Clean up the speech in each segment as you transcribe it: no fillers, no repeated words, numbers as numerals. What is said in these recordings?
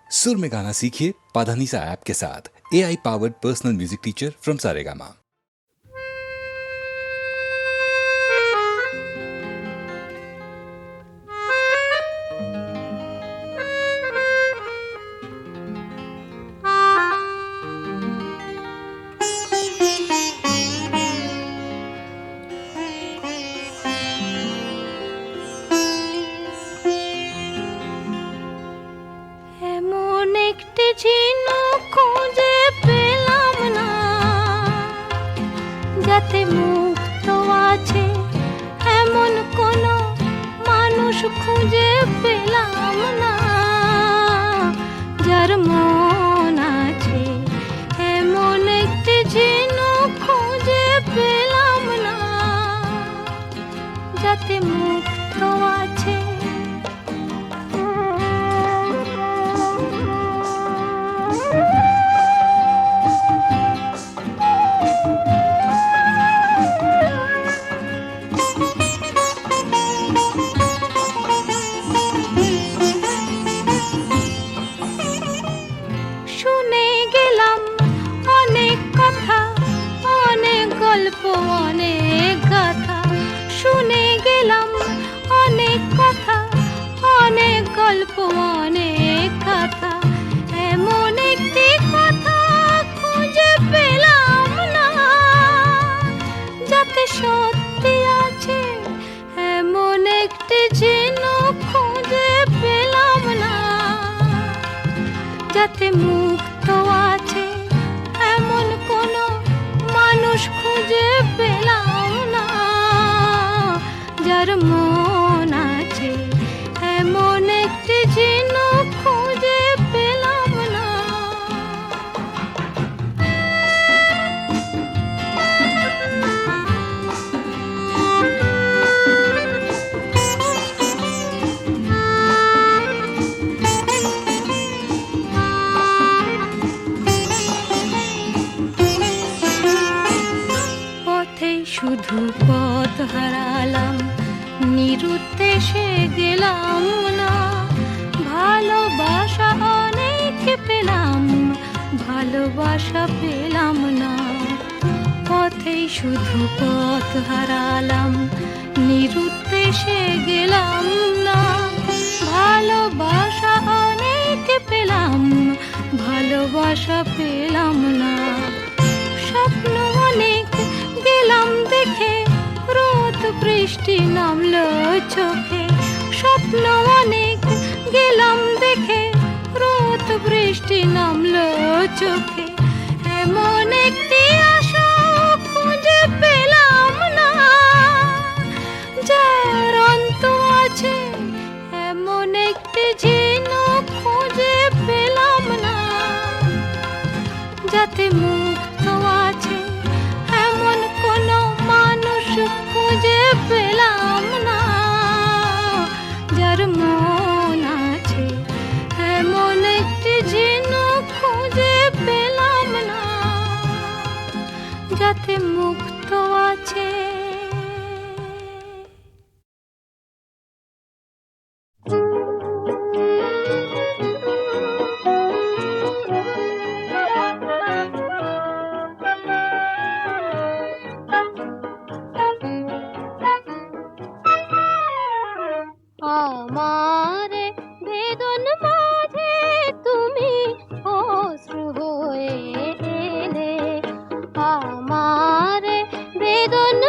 सुर में गाना सीखिए पाधानीसा ऐप के साथ। AI powered personal music teacher from Saregama. যাতে মুক্ত আছে এমন কোন মানুষ খুঁজে পেলাম না, যার মন আছে এমন একটি ঝিনুক খুঁজে পেলাম না, যাতে মুক্ত আছে। অনেক গাথা শুনে গেলাম, অনেক কথা, অনেক গল্প, অনেক কথা, এমন একটি কথা খুঁজে পেলাম না, যাতে সত্যি আছে এমন একটি ঝিনুক খুঁজে পেলাম না, যাতে মুক্ত আছে এমন কোন মানুষ খুঁজে পেলাম না, যার মন আছে এমন একটি ঝিনুক খুঁজে পেলাম না। শুধু পথ হারালাম, নিরুদ্দেশে গেলাম না, ভালোবাসা অনেক পেলাম, ভালোবাসা পেলাম না। পথেই শুধু পথ হারালাম, নিরুদ্দেশে গেলাম না, ভালোবাসা অনেক পেলাম, ভালোবাসা পেলাম না। স্বপ্ন অনেক গেলাম দেখে, রোদ বৃষ্টি নামলো চোখে, স্বপ্ন অনেক গেলাম দেখে, রোদ বৃষ্টি নামলো চোখে, এমন একটি আশা খুঁজে পেলাম না, যার অন্ত আছে এমন একটি ঝিনুক খুঁজে পেলাম না, যাতে মুক্ত আছে এমন কোন মানুষ খুঁজে পেলাম না, যার মন আছে এমন একটি ঝিনুক খুঁজে পেলাম না, যাতে মুক্ত আছে। আমার বেদন মাঝে তুমি অশ্রু হয়ে এলে, আমার বেদন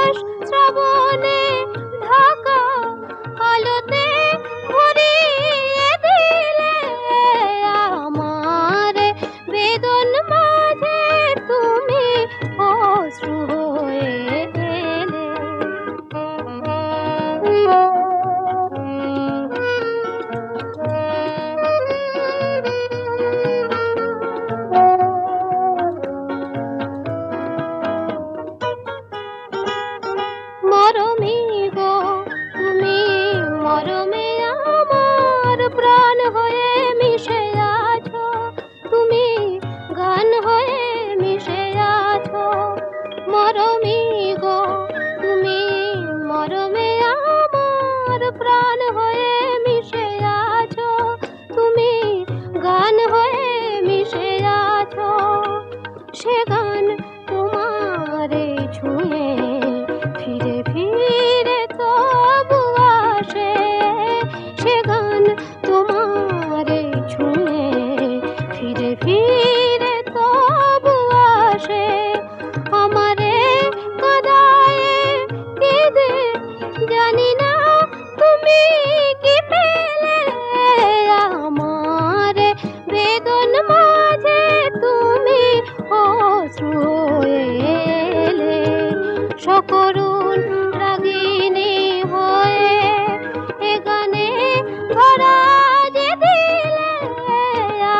পৌষ শ্রাবণে ঢাকা আলোতে ভরিয়ে দিলে আমার বেদন মাঝে তুমি অশ্রু হয়ে এলে। মরমী গো তুমি মরমে আমার প্রাণ হয়ে মিশে আছো, তুমি গান হয়ে মিশে আছো। মরমী গো তুমি মরমে আমার প্রাণ হয়ে মিশে আছো, তুমি গান হয়ে মিশে আছো। সে গান তোমারে ছুঁয়ে ফিরে ফিরে তবু আসে, সে গান তোমারে ছুঁয়ে ফিরে ফিরে তবু আসে। আমারে কাদায়ে কেঁদে জানি না তুমি কি পেলে, আমার বেদন মাঝে তুমি অশ্রু হয়ে এলে। সকরুণ রাগিনী হয়ে এ গানে ভরা যে দিলে,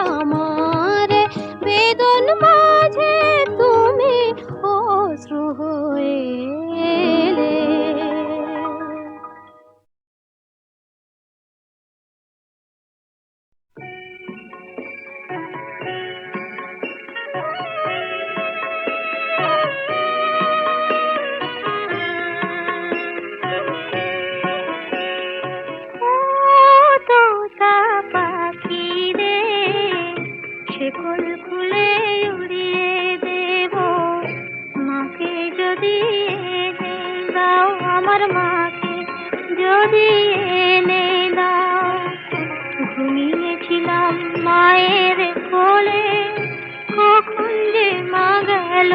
আমার বেদন মাঝে তুমি অশ্রু হয়ে এলে। তোতা পাখি রে শেকল খুলে উড়িয়ে দেব, মাকে যদি এনে দাও, আমার মাকে যদি এনে দাও। ঘুমিয়েছিলাম মায়ের কোলে, কখন যে মা গেল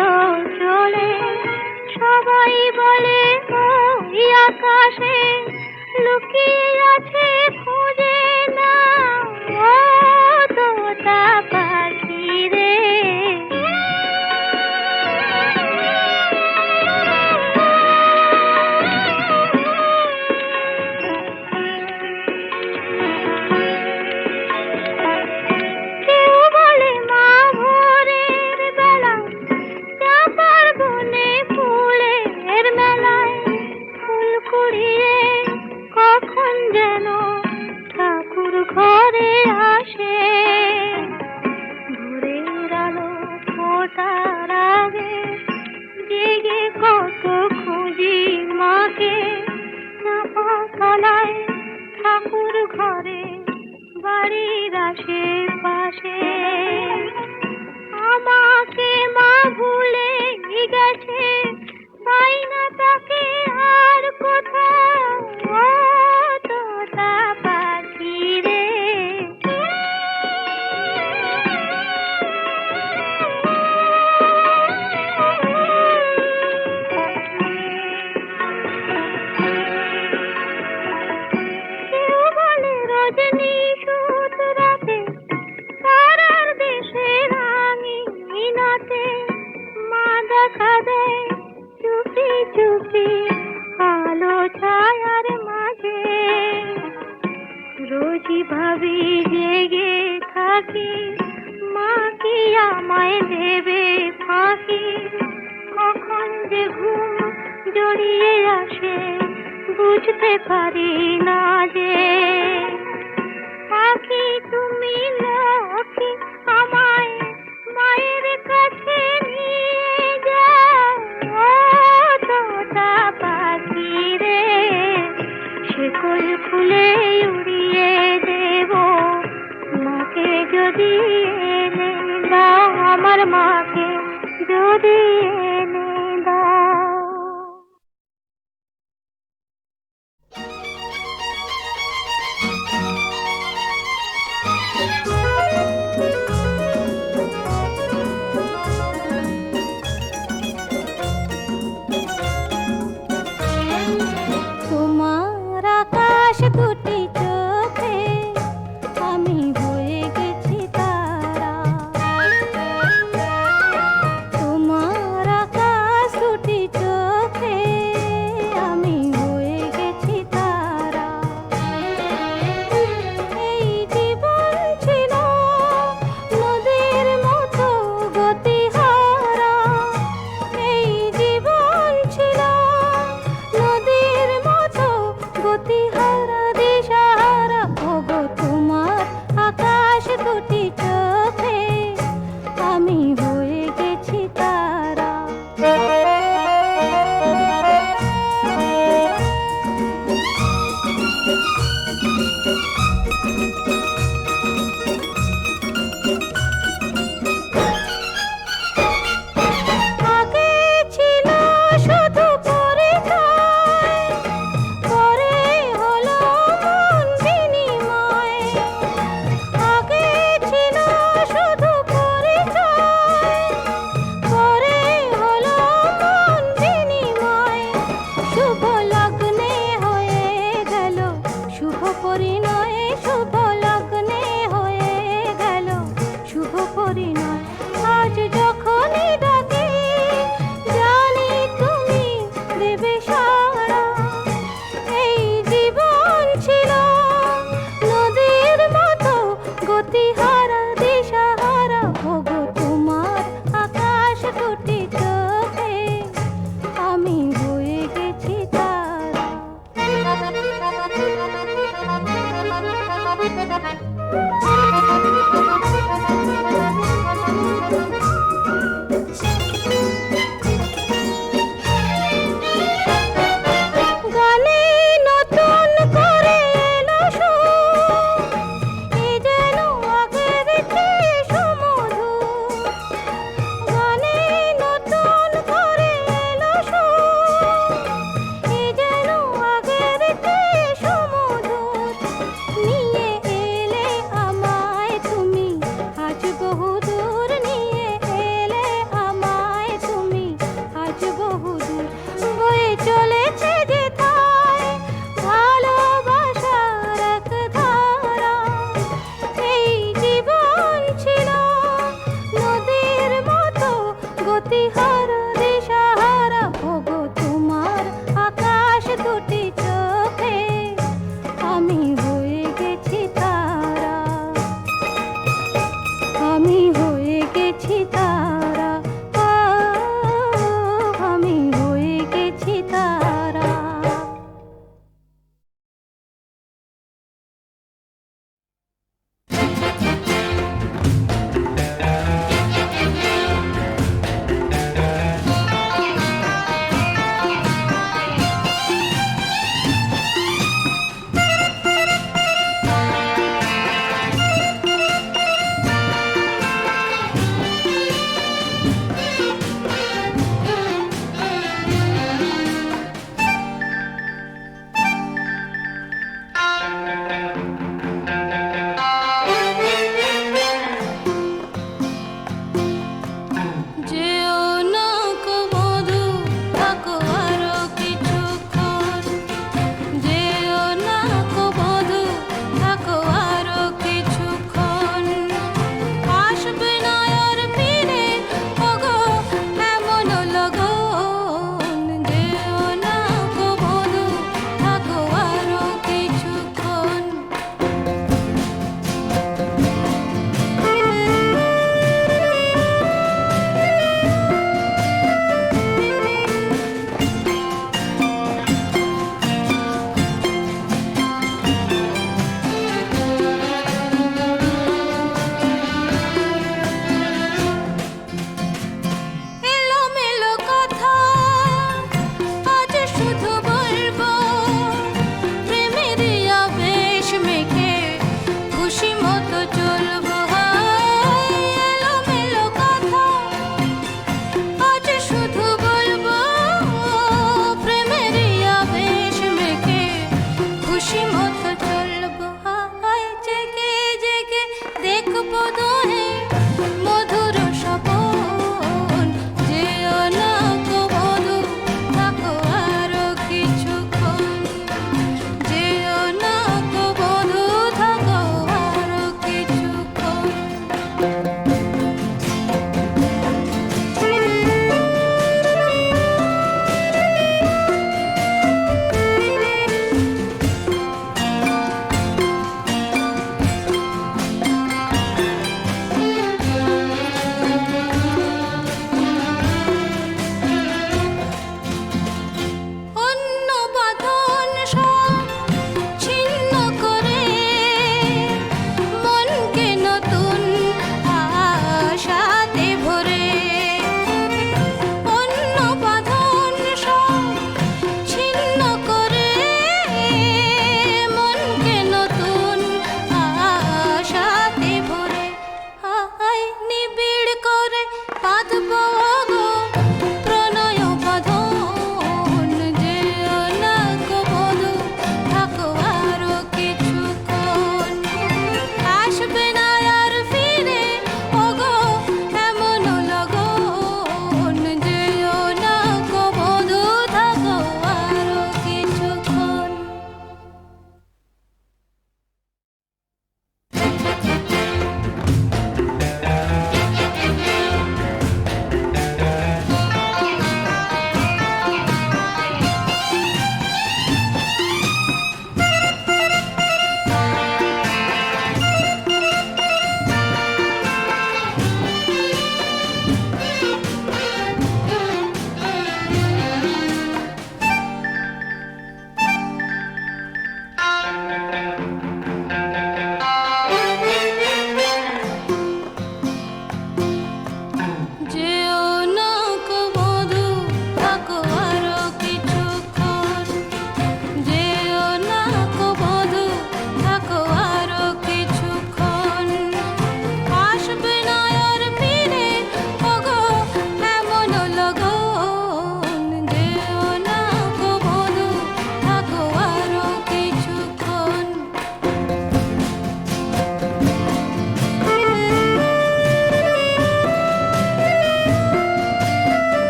চলে। সবাই বলে ওই আকাশে লুকিয়ে আছে, খুঁজে না ও তোতা পাখি রে। কেউ বলে মা ভোরের বেলায় চাঁপার বনে ফুলের মেলায় ফুল কুড়িয়ে কখন যেন ঠাকুর ঘরে আসে। ভোরের আলো ফোটার আগে জেগে কত খুঁজি মাকে, চাঁপা তলায় ঠাকুর ঘরে বাড়ির আশেপাশে। আমাকে মা ভুলে গেছে, পাই না তাকে আর কোথাও, ও তোতা পাখি রে। কেউ বলে রজনী সুত রাতে তারার দেশে রাঙিনাতে মা দেখা দেয় চুপি চুপি আলো ছায়ার মাঝে। রোজই ভাবি জেগে থাকি, মা কি আমায় দেবে ফাঁকি। কখন যে ঘুম জড়িয়ে আসে বুঝতে পারি না যে। পাখি তুমি লক্ষ্মী, আমায় মায়ের কাছে নিয়ে যাও, ও তোতা পাখি রে। শেকল খুলে উড়িয়ে দেব, মাকে যদি এনে দাও, আমার মাকে যদি এনে দাও।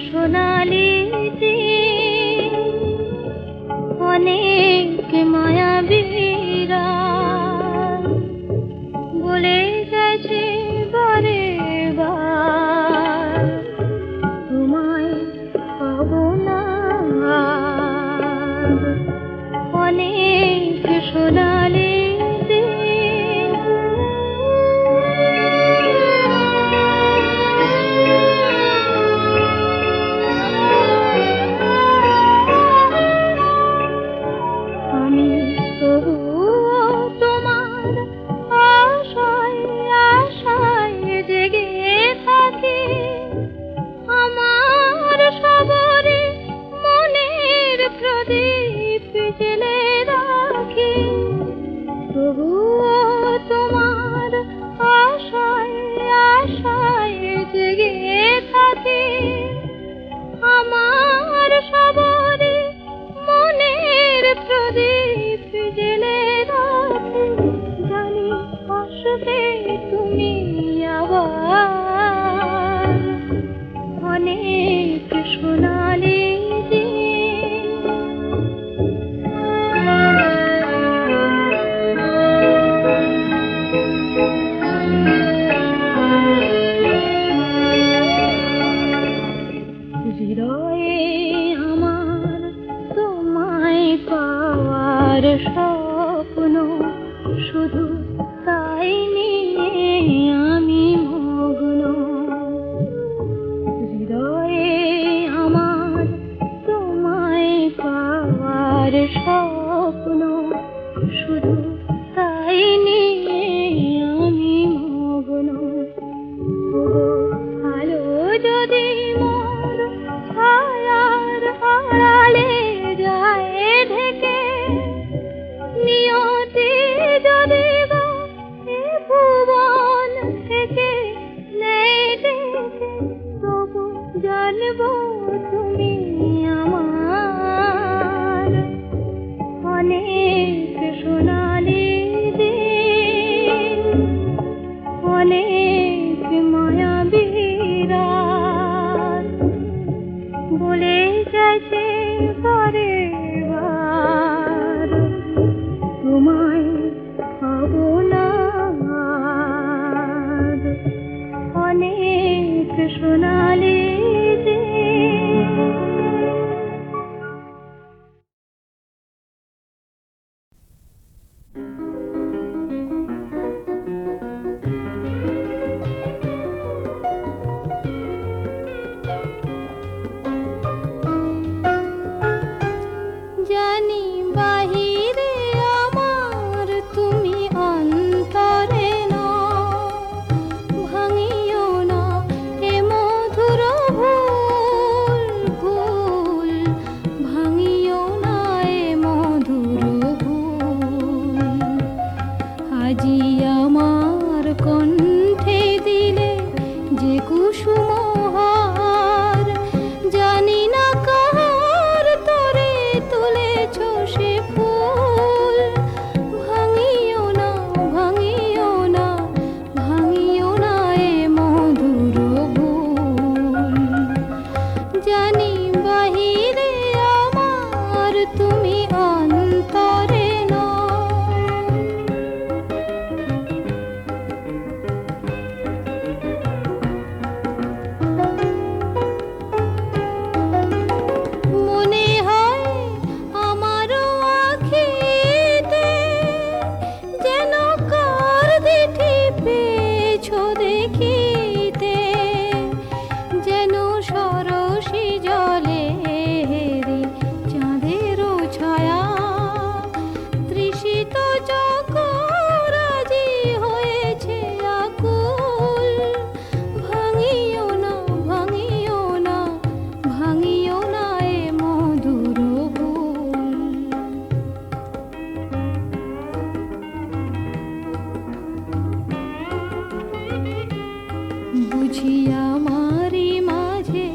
সোনালি দিন, অনেক মায়াবীরা বলে গেছে বারে বার, তোমায় পাবো না আর। অনেক সোনালি দিন, আমি তবুও তোমার আশায় আশায় জেগে থাকি, আমার সবরে মনের প্রদীপ জেলে রাখি। তবুও তোমার আশায় আশায় জেগে থাকি, আমার সবরে মনের প্রদীপ জেলে রাখি। জানি আসবে তুমি আবার, অনেক সোনালি দিন। হৃদয়ে আমার তোমায় পাওয়ার স্বপ্ন, শুধু তাই নিয়ে আমি মগ্ন। হৃদয়ে আমার তোমায় পাওয়ার স্বপ্ন, শুধু তাই নিয়ে আমি মগ্ন। ওগো আলো যদি মোর ছায়ার আড়ালে যায় ঢেকে, নিয়তি যদি বা এ ভুবন থেকে নেয় ডেকে, তবু জানবো তুমি আমার, অনেক সোনালি দিন, অনেক মায়াবীরা বলে গেছে বারে বার, তোমায় পাবো না আর। অনেক সোনালি দিন। জানি বাহিরে আমার তুমি অন্তরে নও, ভাঙিও না এ মধুর ভুল ভুল, ভাঙিও না এ মধুর ভুল। আজি আমার কণ্ঠে দিলে যে কুসুম হার, জানি না কার তরে তুলেছ সে ফুল। ভাঙিও না ভাঙিও না ভাঙিও না এ মধুর ভুল। জানি বাহিরে আমার তুমি অন্তরে নও। মনে হয় আমারও আখিতে যেন কার দিঠি পেছো দেখিতে, যেন সরসী জলে হেরি চাঁদেরও ছায়া, তৃষিত চকর আজি হয়েছে আকুল। ভাঙিও না ভাঙিও না ভাঙিও না এ মধুর ভুল। বুঝি আমারি মাঝে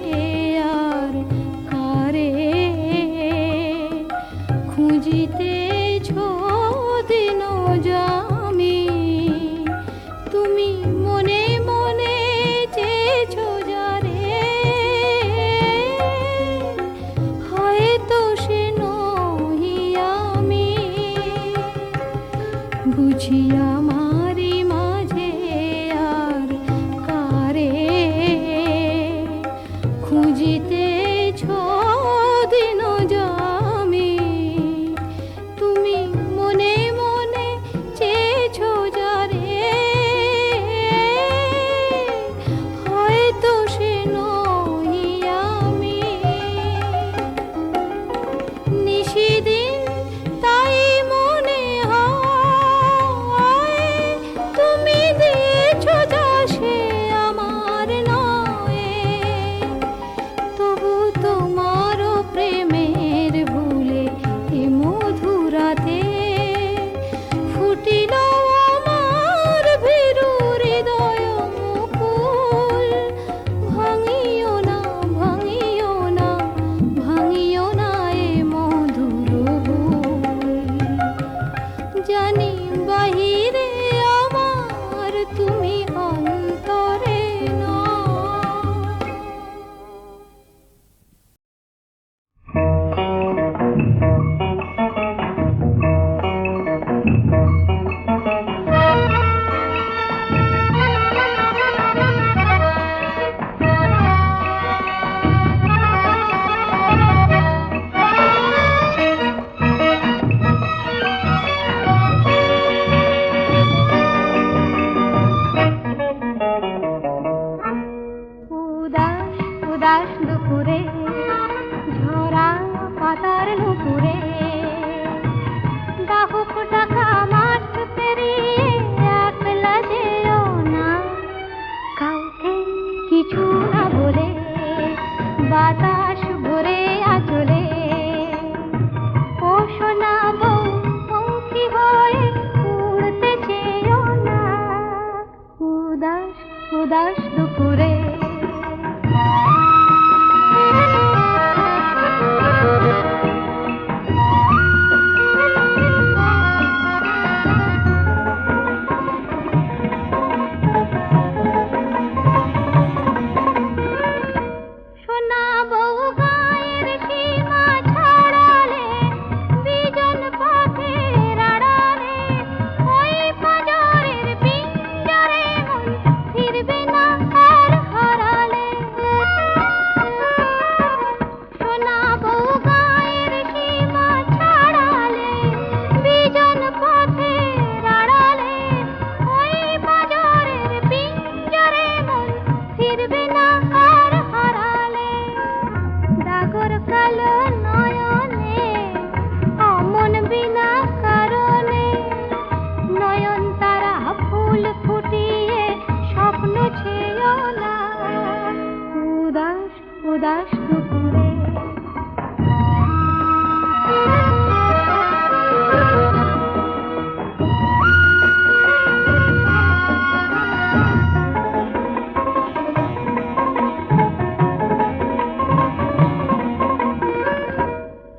দুপুরে ঝরা পাতার নুপুরে ডাহুক ডাকা মাঠ পেরিয়ে একলা যেও না কাউকে কিছু না বলে বাতাস ভরে আচলে ও সোনা বউ পঙ্খী হয়ে উড়তে চেয়েও না উদাস উদাস দুপুরে উদাস দুপুরে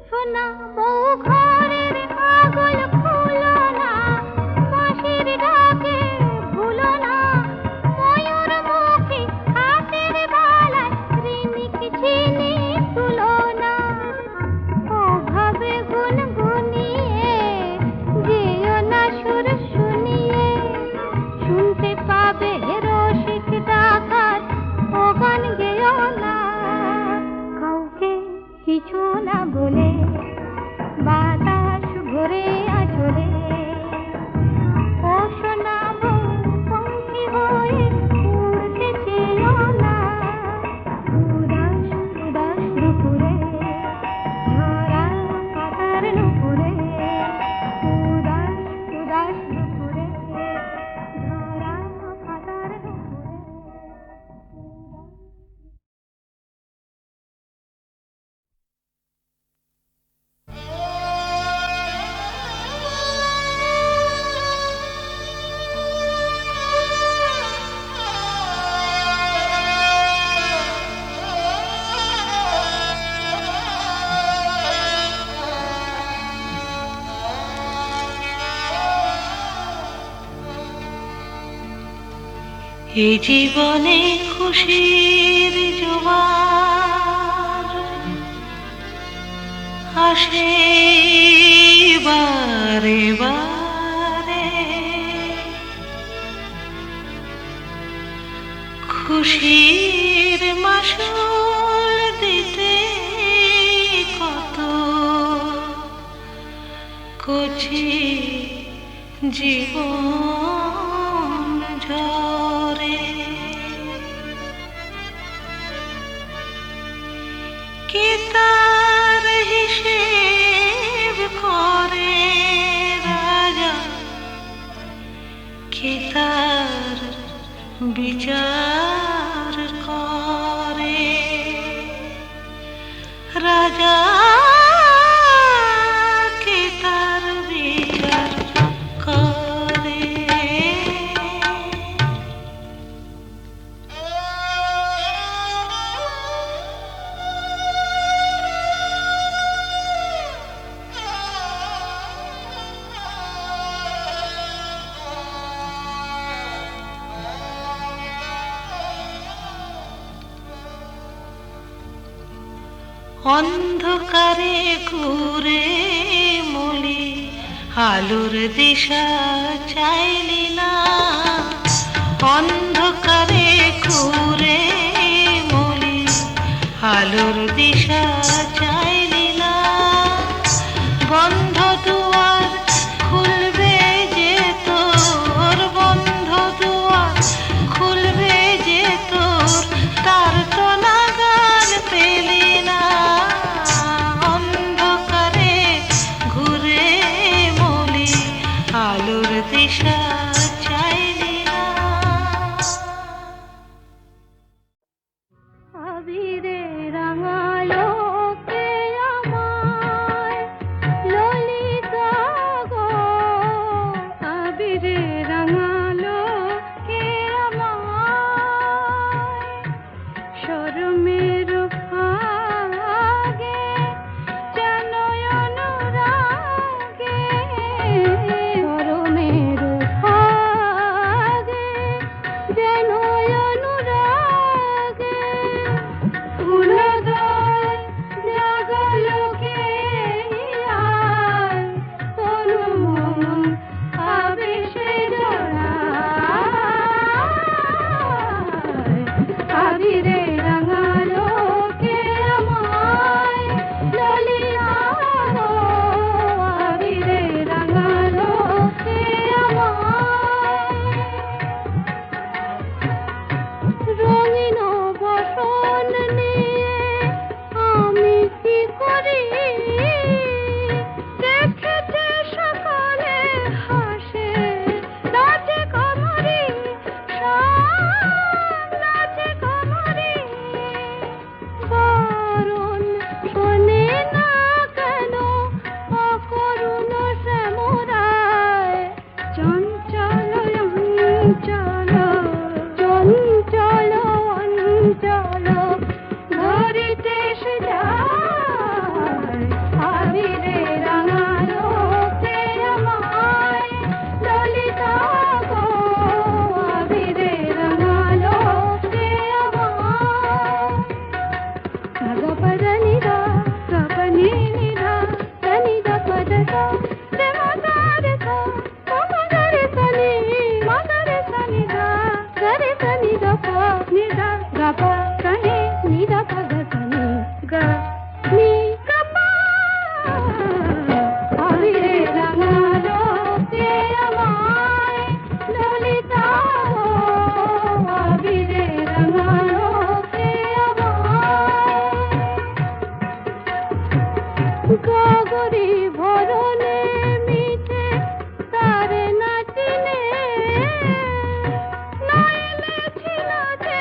সোনা বউ ঘরের পাগল খুলো না বাঁশির ডাকে ভুলো না ময়ূর মুখী হাতের বালায় রিনিক ঝিনি তুলো না ওভাবে গুনগুনিয়ে যেও না সুর শুনিয়ে শুনতে পাবে রসিক ডাকাত ও গান গেও না কাউকে কিছু না বলে বাতাস ভরে আচলে ও সোনা বউ পঙ্খী হয়ে উড়তে চেয়েও না উদাস উদাস দুপুরে ঝরা পাতার নুপুরে উদাস উদাস দুপুরে ঝরা পাতার নুপুরে এই জীবনে খুশির জোয়ার আসে বারে বারে খুশির মাসুল দিতে কত কচি জীবন ঝরে কি তার হিসেব করে রাজা কি তার বিচার করে রাজা কি তার বিচার করে অন্ধকারে ঘুরে মলি আলোর দিশা চাইলি না অন্ধকারে ঘুরে মলি আলোর দিশা চাইলি না বন্ধ দুয়ার খুলবে যে তোর বন্ধ দুয়ার খুলবে যে তোর তার তো নাগাল পে गा प ध नि धा गा प नि नि धा ध नि धा प ध सा रे म गा रे सा प म गा रे सा नि म गा रे सा नि धा गा रे सा नि धा प नि धा गा प सा नि नि धा प ग सा नि गा नि गा प আবিরে রাঙালো কে আমায় ললিতা গো আবিরে রাঙালো কে আমায় গগরি ভরনে মিঠে তারে নাচিনে নাইলে ছিল যে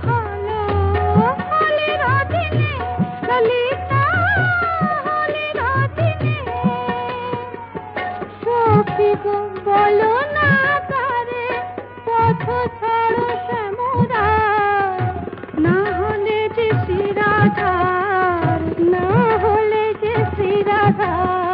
ভালো হলির দিনে ললিতা হলির দিনে সখী গো বলো না তারে পথ ছাড়ো শ্যামরা না হলে যে শ্রীরাধার না হলে যে শ্রীরাধার